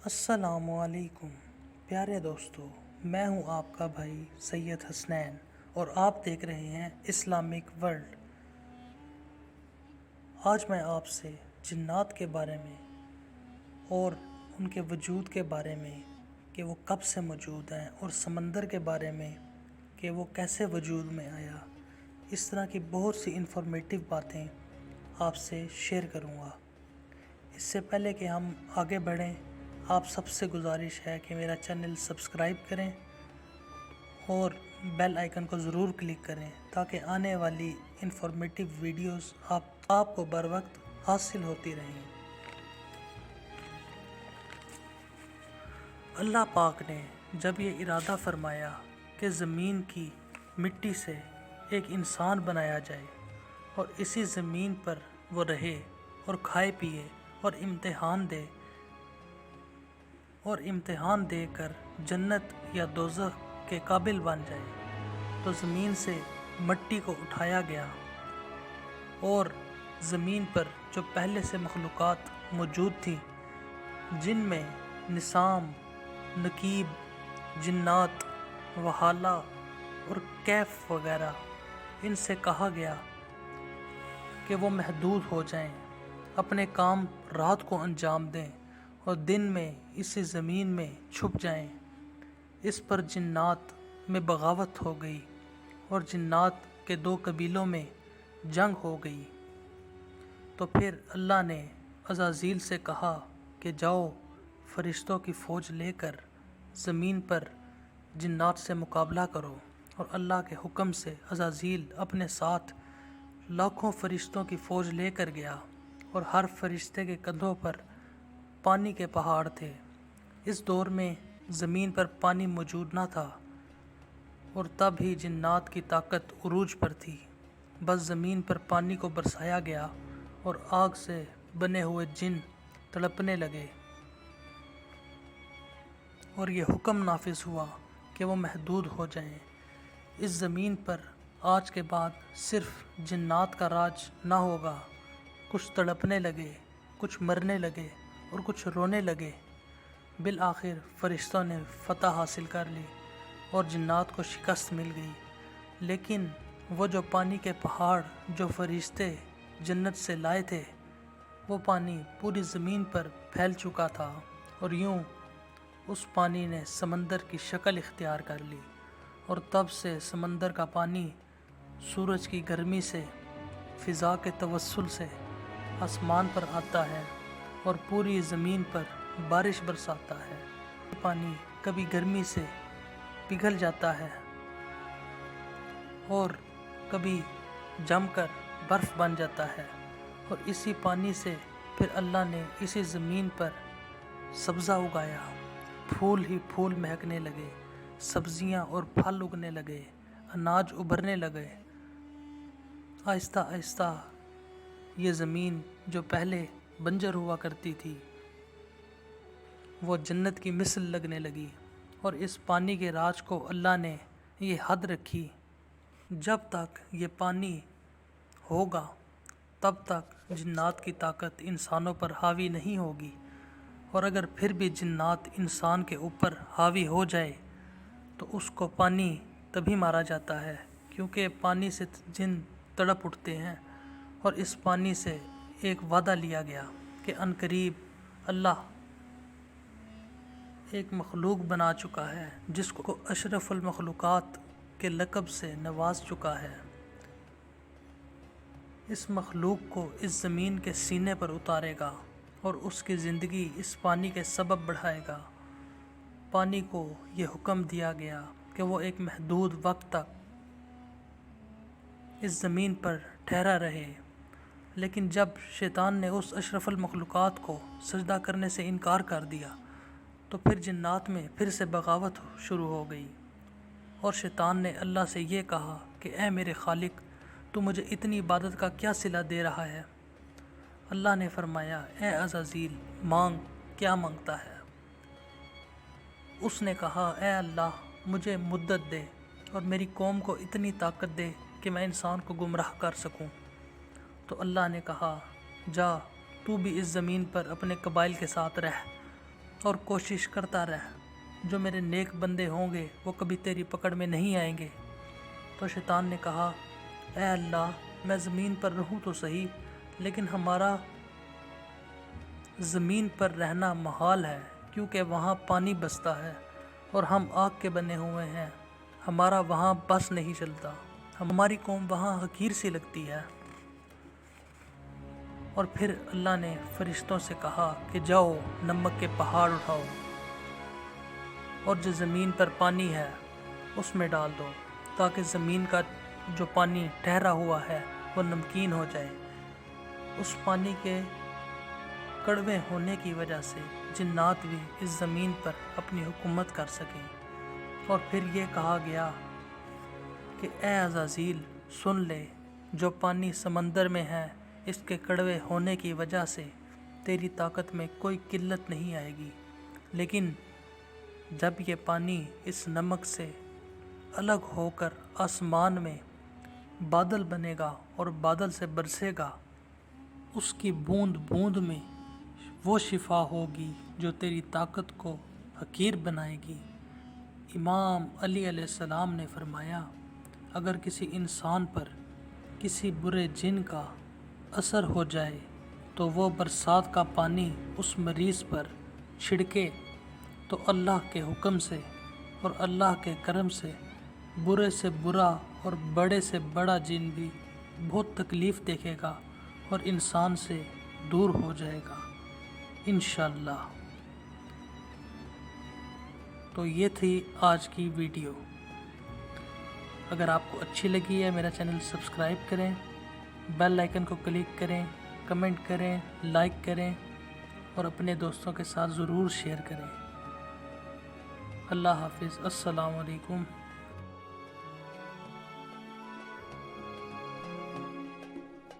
السلام علیکم پیارے دوستو، میں ہوں آپ کا بھائی سید حسنین اور آپ دیکھ رہے ہیں اسلامک ورلڈ۔ آج میں آپ سے جنات کے بارے میں اور ان کے وجود کے بارے میں کہ وہ کب سے موجود ہیں، اور سمندر کے بارے میں کہ وہ کیسے وجود میں آیا، اس طرح کی بہت سی انفارمیٹیو باتیں آپ سے شیئر کروں گا۔ اس سے پہلے کہ ہم آگے بڑھیں، آپ سب سے گزارش ہے کہ میرا چینل سبسکرائب کریں اور بیل آئیکن کو ضرور کلک کریں تاکہ آنے والی انفارمیٹیو ویڈیوز آپ کو بر وقت حاصل ہوتی رہیں۔ اللہ پاک نے جب یہ ارادہ فرمایا کہ زمین کی مٹی سے ایک انسان بنایا جائے اور اسی زمین پر وہ رہے اور کھائے پیے اور امتحان دے کر جنت یا دوزخ کے قابل بن جائے، تو زمین سے مٹی کو اٹھایا گیا اور زمین پر جو پہلے سے مخلوقات موجود تھیں، جن میں نسام، نقیب، جنات، وحالہ اور کیف وغیرہ، ان سے کہا گیا کہ وہ محدود ہو جائیں، اپنے کام رات کو انجام دیں اور دن میں اسی زمین میں چھپ جائیں۔ اس پر جنات میں بغاوت ہو گئی اور جنات کے دو قبیلوں میں جنگ ہو گئی۔ تو پھر اللہ نے عزازیل سے کہا کہ جاؤ فرشتوں کی فوج لے کر زمین پر جنات سے مقابلہ کرو، اور اللہ کے حکم سے عزازیل اپنے ساتھ لاکھوں فرشتوں کی فوج لے کر گیا، اور ہر فرشتے کے کندھوں پر پانی کے پہاڑ تھے۔ اس دور میں زمین پر پانی موجود نہ تھا، اور تب ہی جنات کی طاقت عروج پر تھی۔ بس زمین پر پانی کو برسایا گیا اور آگ سے بنے ہوئے جن تڑپنے لگے، اور یہ حکم نافذ ہوا کہ وہ محدود ہو جائیں۔ اس زمین پر آج کے بعد صرف جنات کا راج نہ ہوگا۔ کچھ تڑپنے لگے، کچھ مرنے لگے اور کچھ رونے لگے۔ بالآخر فرشتوں نے فتح حاصل کر لی اور جنات کو شکست مل گئی، لیکن وہ جو پانی کے پہاڑ جو فرشتے جنت سے لائے تھے، وہ پانی پوری زمین پر پھیل چکا تھا، اور یوں اس پانی نے سمندر کی شکل اختیار کر لی، اور تب سے سمندر کا پانی سورج کی گرمی سے، فضا کے توسل سے آسمان پر آتا ہے اور پوری زمین پر بارش برساتا ہے۔ پانی کبھی گرمی سے پگھل جاتا ہے اور کبھی جم کر برف بن جاتا ہے، اور اسی پانی سے پھر اللہ نے اسی زمین پر سبزہ اگایا، پھول ہی پھول مہکنے لگے، سبزیاں اور پھل اگنے لگے، اناج ابھرنے لگے۔ آہستہ آہستہ یہ زمین جو پہلے بنجر ہوا کرتی تھی، وہ جنت کی مثل لگنے لگی، اور اس پانی کے راج کو اللہ نے یہ حد رکھی، جب تک یہ پانی ہوگا تب تک جنات کی طاقت انسانوں پر حاوی نہیں ہوگی، اور اگر پھر بھی جنات انسان کے اوپر حاوی ہو جائے تو اس کو پانی تبھی مارا جاتا ہے، کیونکہ پانی سے جن تڑپ اٹھتے ہیں، اور اس پانی سے ایک وعدہ لیا گیا کہ عنقریب اللہ ایک مخلوق بنا چکا ہے جس کو اشرف المخلوقات کے لقب سے نواز چکا ہے۔ اس مخلوق کو اس زمین کے سینے پر اتارے گا اور اس کی زندگی اس پانی کے سبب بڑھائے گا۔ پانی کو یہ حکم دیا گیا کہ وہ ایک محدود وقت تک اس زمین پر ٹھہرا رہے، لیکن جب شیطان نے اس اشرف المخلوقات کو سجدہ کرنے سے انکار کر دیا تو پھر جنات میں پھر سے بغاوت شروع ہو گئی، اور شیطان نے اللہ سے یہ کہا کہ اے میرے خالق، تو مجھے اتنی عبادت کا کیا صلہ دے رہا ہے؟ اللہ نے فرمایا، اے عزازیل، مانگ، کیا مانگتا ہے؟ اس نے کہا، اے اللہ، مجھے مدت دے اور میری قوم کو اتنی طاقت دے کہ میں انسان کو گمراہ کر سکوں۔ تو اللہ نے کہا، جا، تو بھی اس زمین پر اپنے قبائل کے ساتھ رہ، اور کوشش کرتا رہ، جو میرے نیک بندے ہوں گے وہ کبھی تیری پکڑ میں نہیں آئیں گے۔ تو شیطان نے کہا، اے اللہ، میں زمین پر رہوں تو صحیح، لیکن ہمارا زمین پر رہنا محال ہے، کیونکہ وہاں پانی بستا ہے اور ہم آگ کے بنے ہوئے ہیں، ہمارا وہاں بس نہیں چلتا، ہماری قوم وہاں حقیر سی لگتی ہے۔ اور پھر اللہ نے فرشتوں سے کہا کہ جاؤ نمک کے پہاڑ اٹھاؤ اور جو زمین پر پانی ہے اس میں ڈال دو، تاکہ زمین کا جو پانی ٹھہرا ہوا ہے وہ نمکین ہو جائے۔ اس پانی کے کڑوے ہونے کی وجہ سے جنات بھی اس زمین پر اپنی حکومت کر سکیں۔ اور پھر یہ کہا گیا کہ اے عزازیل، سن لے، جو پانی سمندر میں ہے اس کے کڑوے ہونے کی وجہ سے تیری طاقت میں کوئی قلت نہیں آئے گی، لیکن جب یہ پانی اس نمک سے الگ ہو کر آسمان میں بادل بنے گا اور بادل سے برسے گا، اس کی بوند بوند میں وہ شفا ہوگی جو تیری طاقت کو حقیر بنائے گی۔ امام علی علیہ السلام نے فرمایا، اگر کسی انسان پر کسی برے جن کا اثر ہو جائے تو وہ برسات کا پانی اس مریض پر چھڑکے تو اللہ کے حکم سے اور اللہ کے کرم سے برے سے برا اور بڑے سے بڑا جن بھی بہت تکلیف دیکھے گا اور انسان سے دور ہو جائے گا انشاءاللہ۔ تو یہ تھی آج کی ویڈیو۔ اگر آپ کو اچھی لگی ہے میرا چینل سبسکرائب کریں، بیل آئیکن کو کلک کریں، کمنٹ کریں، لائک کریں اور اپنے دوستوں کے ساتھ ضرور شیئر کریں۔ اللہ حافظ، السلام علیکم۔